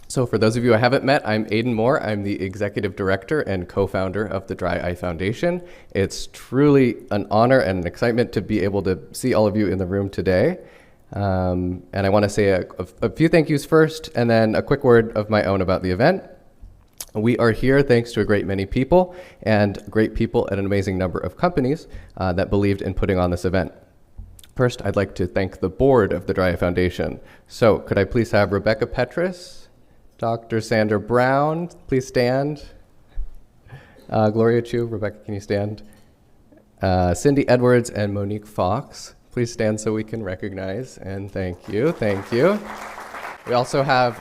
So for those of you I haven't met, I'm Aidan Moore. I'm the executive director and co-founder of the Dry Eye Foundation. It's truly an honor and an excitement to be able to see all of you in the room today. And I want to say a few thank yous first, and then a quick word of my own about the event. We are here thanks to a great many people and great people at an amazing number of companies that believed in putting on this event. First, I'd like to thank the board of the Dry Eye Foundation. So could I please have Rebecca Petris, Dr. Sandra Brown, please stand. Gloria Chu, Rebecca, can you stand? Cindy Edwards and Monique Fox, please stand so we can recognize, and thank you, thank you. We also have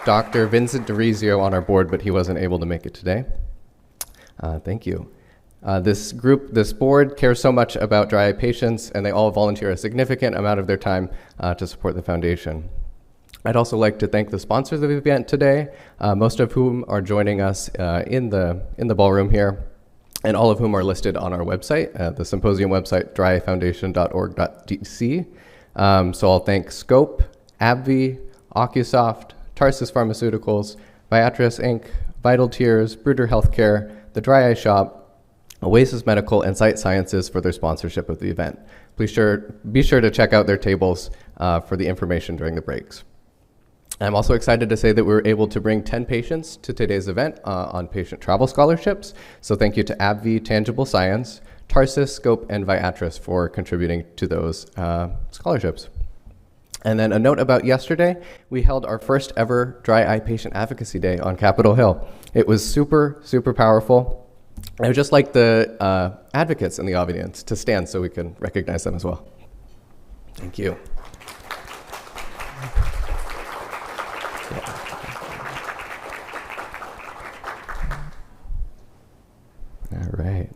Dr. Vincent DeRizio on our board, but he wasn't able to make it today. Thank you. This board cares so much about dry eye patients, and they all volunteer a significant amount of their time to support the foundation. I'd also like to thank the sponsors of the event today, most of whom are joining us in the ballroom here, and all of whom are listed on our website, the Symposium website, dryeyefoundation.org.dc. So I'll thank Scope, AbbVie, Ocusoft, Tarsus Pharmaceuticals, Viatris Inc., Vital Tears, Bruder Healthcare, The Dry Eye Shop, Oasis Medical, and Sight Sciences for their sponsorship of the event. Be sure to check out their tables for the information during the breaks. I'm also excited to say that we were able to bring 10 patients to today's event on patient travel scholarships. So thank you to AbbVie, Tangible Science, Tarsus, Scope, and Viatris for contributing to those scholarships. And then a note about yesterday, we held our first ever Dry Eye Patient Advocacy Day on Capitol Hill. It was super, super powerful. I would just like the advocates in the audience to stand so we can recognize them as well. Thank you. All right.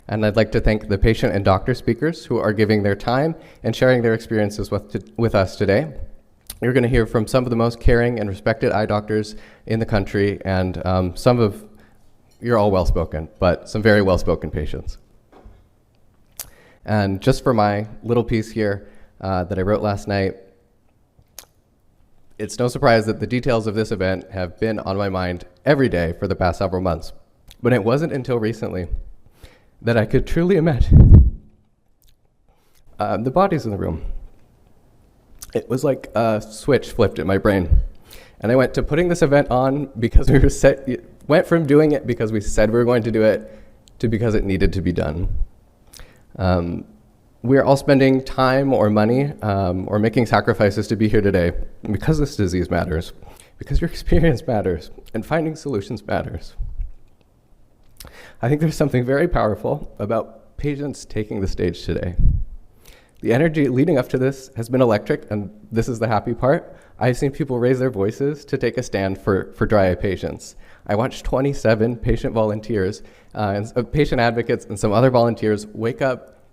And I'd like to thank the patient and doctor speakers who are giving their time and sharing their experiences with us today. You're going to hear from some of the most caring and respected eye doctors in the country, and you're all well-spoken, but some very well-spoken patients. And just for my little piece here that I wrote last night, it's no surprise that the details of this event have been on my mind every day for the past several months. But it wasn't until recently that I could truly imagine the bodies in the room. It was like a switch flipped in my brain. And I went to putting this event on because went from doing it because we said we were going to do it to because it needed to be done. We're all spending time or money or making sacrifices to be here today because this disease matters, because your experience matters, and finding solutions matters. I think there's something very powerful about patients taking the stage today. The energy leading up to this has been electric, and this is the happy part. I've seen people raise their voices to take a stand for dry eye patients. I watched 27 patient volunteers, and patient advocates and some other volunteers wake up,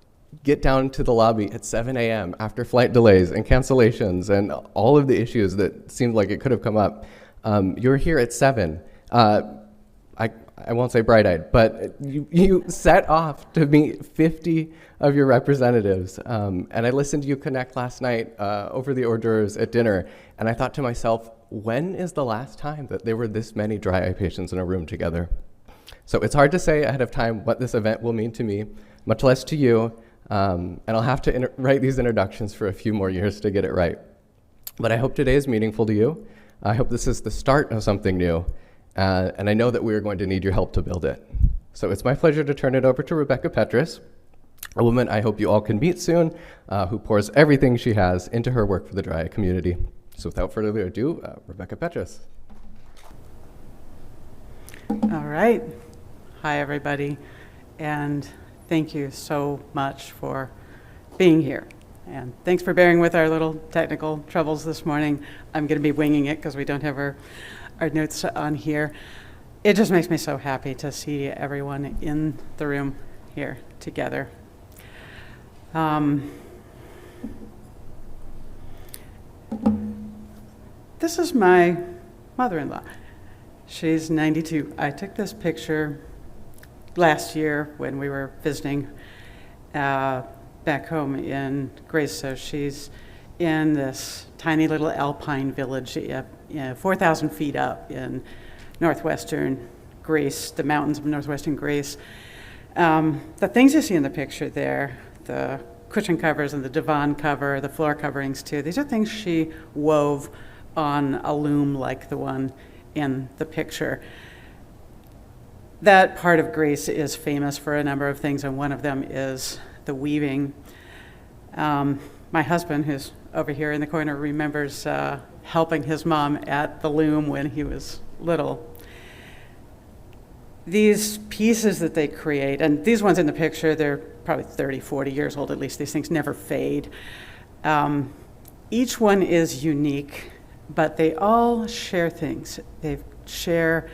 get down to the lobby at 7 a.m. after flight delays and cancellations and all of the issues that seemed like it could have come up. You're here at 7. I won't say bright-eyed, but you set off to meet 50 of your representatives. And I listened to you connect last night over the hors d'oeuvres at dinner, and I thought to myself, when is the last time that there were this many dry eye patients in a room together? So it's hard to say ahead of time what this event will mean to me, much less to you, and I'll have to write these introductions for a few more years to get it right. But I hope today is meaningful to you. I hope this is the start of something new. And I know that we're going to need your help to build it. So it's my pleasure to turn it over to Rebecca Petris, a woman I hope you all can meet soon, who pours everything she has into her work for the dry eye community. So without further ado, Rebecca Petris. All right. Hi, everybody. And thank you so much for being here. And thanks for bearing with our little technical troubles this morning. I'm going to be winging it because we don't have our notes on here. It just makes me so happy to see everyone in the room here together. This is my mother-in-law. She's 92. I took this picture last year when we were visiting back home in Grace, so she's in this tiny little alpine village, 4,000 feet up in northwestern Greece, the mountains of northwestern Greece. The things you see in the picture there, the cushion covers and the divan cover, the floor coverings too, these are things she wove on a loom like the one in the picture. That part of Greece is famous for a number of things, and one of them is the weaving. My husband, who's over here in the corner, remembers helping his mom at the loom when he was little. These pieces that they create, and these ones in the picture, they're probably 30, 40 years old at least. These things never fade. Each one is unique, but they all share things. They share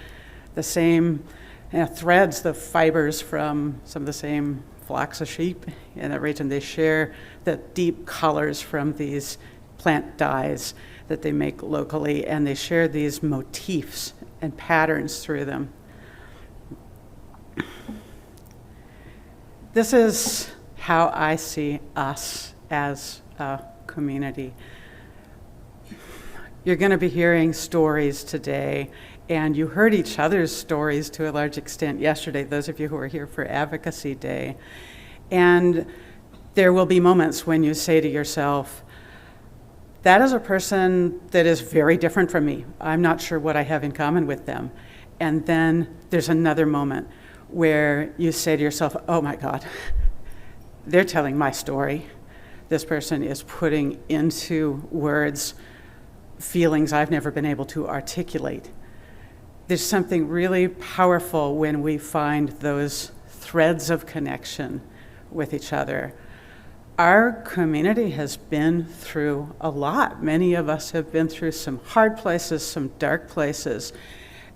the same threads, the fibers from some of the same flocks of sheep in that region. They share the deep colors from these plant dyes that they make locally, and they share these motifs and patterns through them. This is how I see us as a community. You're going to be hearing stories today, and you heard each other's stories to a large extent yesterday, those of you who were here for Advocacy Day. And there will be moments when you say to yourself, that is a person that is very different from me. I'm not sure what I have in common with them. And then there's another moment where you say to yourself, oh my God, they're telling my story. This person is putting into words feelings I've never been able to articulate. There's something really powerful when we find those threads of connection with each other. Our community has been through a lot. Many of us have been through some hard places, some dark places.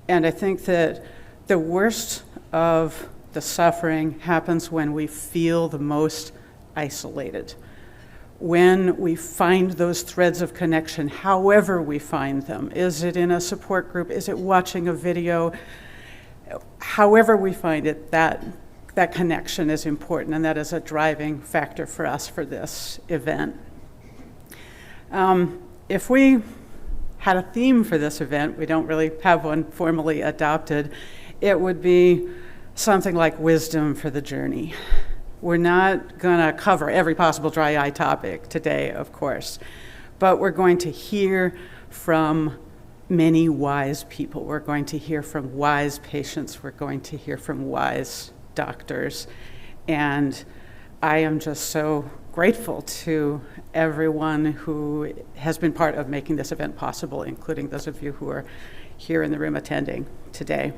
And I think that the worst of the suffering happens when we feel the most isolated. When we find those threads of connection, however we find them. Is it in a support group? Is it watching a video? However we find it, that connection is important, and that is a driving factor for us for this event. If we had a theme for this event, we don't really have one formally adopted, it would be something like wisdom for the journey. We're not going to cover every possible dry eye topic today, of course, but we're going to hear from many wise people. We're going to hear from wise patients. We're going to hear from wise doctors. And I am just so grateful to everyone who has been part of making this event possible, including those of you who are here in the room attending today.